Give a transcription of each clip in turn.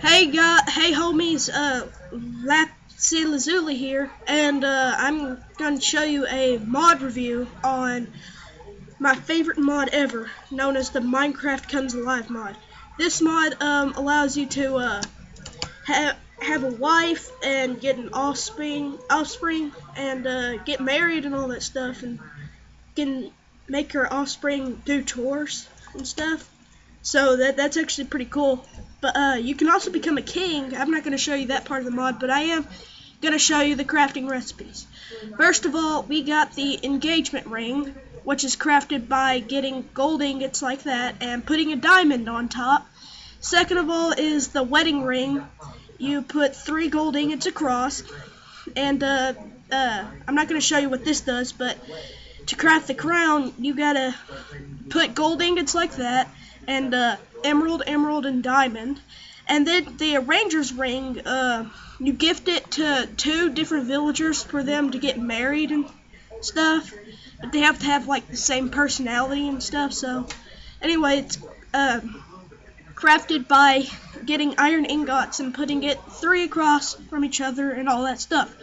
Hey homies, Lapsy Lazuli here, and I'm going to show you a mod review on my favorite mod ever, known as the Minecraft Comes Alive mod. This mod allows you to have a wife and get an offspring, and get married and all that stuff, and can make your offspring do chores and stuff. So that's actually pretty cool. But you can also become a king. I'm not going to show you that part of the mod, but I am going to show you the crafting recipes. First of all, we got the engagement ring, which is crafted by getting gold ingots like that and putting a diamond on top. Second of all is the wedding ring. You put 3 gold ingots across, and I'm not going to show you what this does, but to craft the crown, you gotta put gold ingots like that, and emerald, and diamond. And then the arranger's ring, you gift it to 2 different villagers for them to get married and stuff. But they have to have like the same personality and stuff. So anyway, it's crafted by getting iron ingots and putting it 3 across from each other and all that stuff.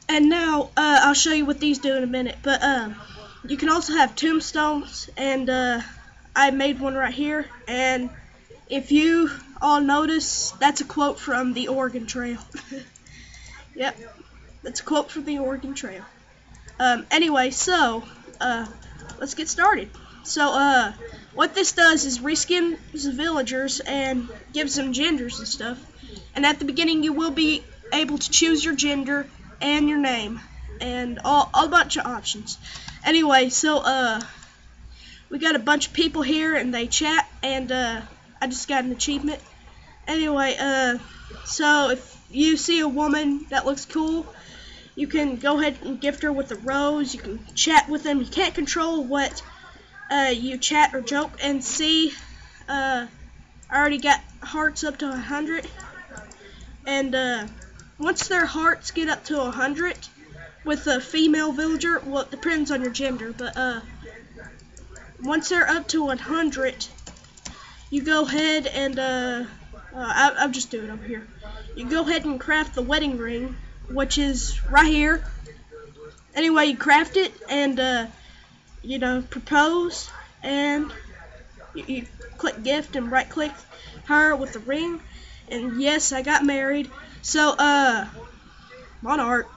And now I'll show you what these do in a minute. But you can also have tombstones, and I made one right here, and if you all notice, that's a quote from the Oregon Trail. Yep, that's a quote from the Oregon Trail. Anyway, so let's get started. So what this does is reskins the villagers and gives them genders and stuff. And at the beginning, you will be able to choose your gender and your name and a bunch of options. Anyway, so we got a bunch of people here, and they chat, and I just got an achievement. Anyway, so if you see a woman that looks cool, you can go ahead and gift her with a rose. You can chat with them. You can't control what you chat or joke. And see, I already got hearts up to 100, and once their hearts get up to 100 with a female villager, well, it depends on your gender, but once they're up to 100, you go ahead and I'll just do it over here. You go ahead and craft the wedding ring, which is right here. Anyway, you craft it and you know, propose, and you click gift and right click her with the ring, and yes, I got married. So Monarch,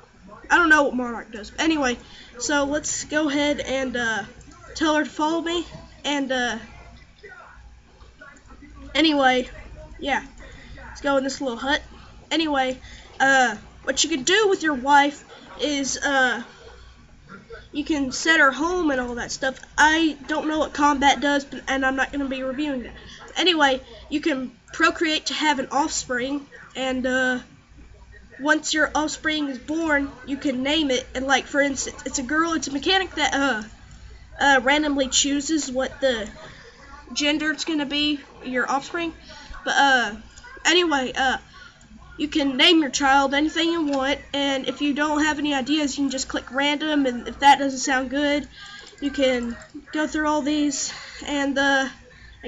I don't know what Monarch does, but anyway, so let's go ahead and tell her to follow me. And anyway, yeah, let's go in this little hut. Anyway, what you can do with your wife is you can set her home and all that stuff. I don't know what combat does, and I'm not going to be reviewing it. Anyway, you can procreate to have an offspring, and once your offspring is born, you can name it. And like, for instance, it's a girl. It's a mechanic that randomly chooses what the gender it's gonna be, your offspring. But anyway, you can name your child anything you want, and if you don't have any ideas, you can just click random, and if that doesn't sound good, you can go through all these. And I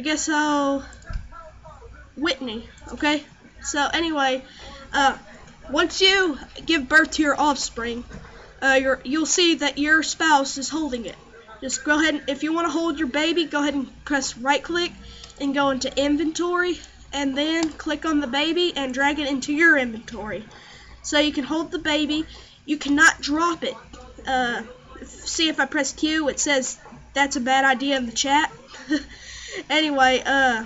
guess I'll Whitney, okay? So anyway, once you give birth to your offspring, you'll see that your spouse is holding it. Just go ahead, and if you want to hold your baby, go ahead and press right click and go into inventory, and then click on the baby and drag it into your inventory. So you can hold the baby. You cannot drop it. See, if I press Q, it says that's a bad idea in the chat. Anyway, yeah.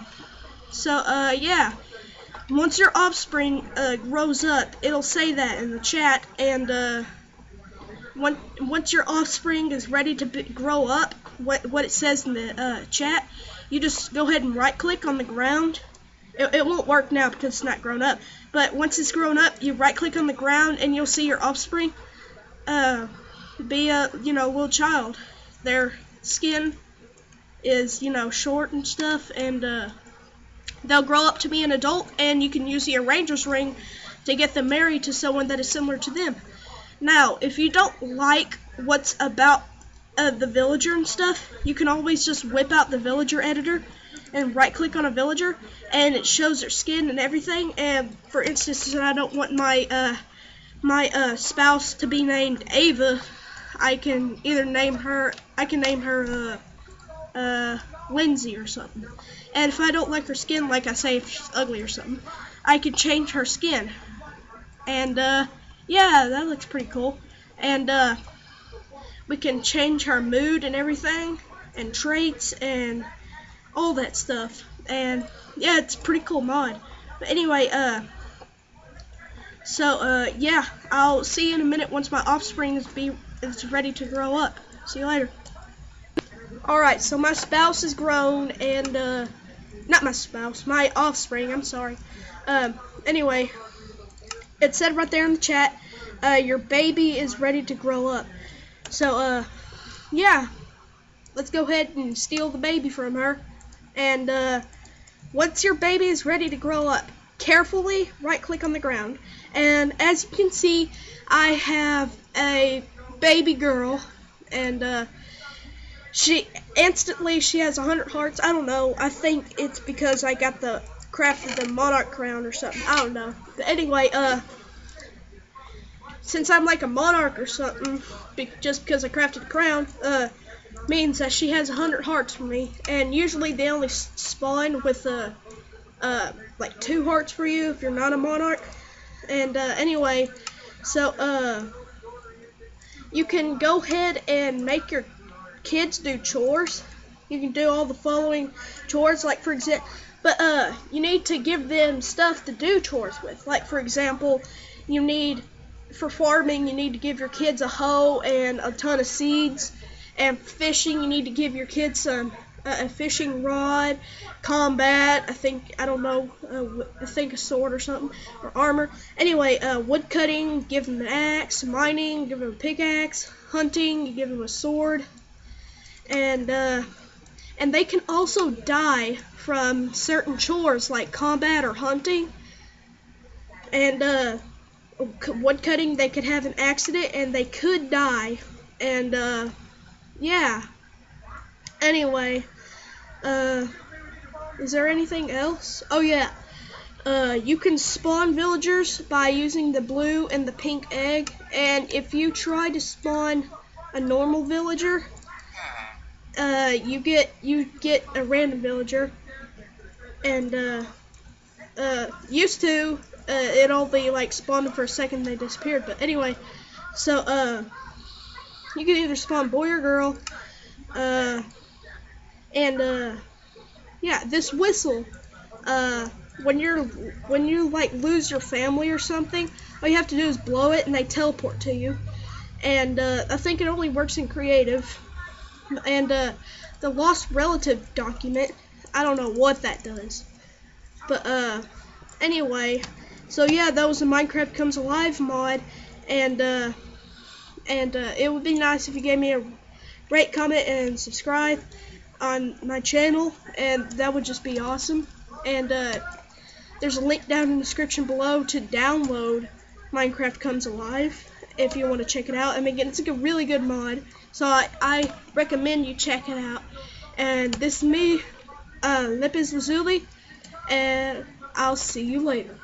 Once your offspring grows up, it'll say that in the chat, and once your offspring is ready to grow up, what it says in the chat, you just go ahead and right click on the ground. It won't work now because it's not grown up, but once it's grown up, you right click on the ground and you'll see your offspring be a little child. Their skin is short and stuff, and they'll grow up to be an adult, and you can use the arranger's ring to get them married to someone that is similar to them. Now, if you don't like what's about the villager and stuff, you can always just whip out the villager editor and right click on a villager, and it shows their skin and everything. And for instance, since I don't want my spouse to be named Ava, I can either name her Lindsay or something. And if I don't like her skin, like I say, if she's ugly or something, I can change her skin. And yeah, that looks pretty cool. And we can change her mood and everything, and traits and all that stuff. And yeah, it's a pretty cool mod. But anyway, yeah, I'll see you in a minute once my offspring is ready to grow up. See you later. Alright, so my spouse is grown, and not my spouse, my offspring, I'm sorry. Anyway, it said right there in the chat, your baby is ready to grow up. So, yeah, let's go ahead and steal the baby from her. And once your baby is ready to grow up, carefully right-click on the ground. And as you can see, I have a baby girl, and she has 100 hearts. I don't know. I think it's because I got crafted the monarch crown or something. I don't know. But anyway, since I'm like a monarch or something, just because I crafted the crown, means that she has 100 hearts for me. And usually they only spawn with like 2 hearts for you if you're not a monarch. And anyway, so you can go ahead and make your kids do chores. You can do all the following chores, like for example, but you need to give them stuff to do chores with. Like for example, for farming, you need to give your kids a hoe and a ton of seeds. And fishing, you need to give your kids some a fishing rod. Combat, I think a sword or something, or armor. Anyway, wood cutting, give them an axe. Mining, give them a pickaxe. Hunting, you give them a sword. And they can also die from certain chores like combat or hunting. And wood cutting, they could have an accident and they could die. And yeah. Anyway, is there anything else? Oh yeah. You can spawn villagers by using the blue and the pink egg. And if you try to spawn a normal villager, you get a random villager, and it'll be like spawning for a second, they disappeared. But anyway, so you can either spawn boy or girl, and yeah, this whistle, when you like lose your family or something, all you have to do is blow it and they teleport to you. And I think it only works in creative. And the lost relative document, I don't know what that does. But anyway, so yeah, that was the Minecraft Comes Alive mod, and it would be nice if you gave me a rate, comment, and subscribe on my channel, and that would just be awesome. And there's a link down in the description below to download Minecraft Comes Alive if you want to check it out. I mean, it's like a really good mod, so I recommend you check it out. And this is me, Lipizlazuli, and I'll see you later.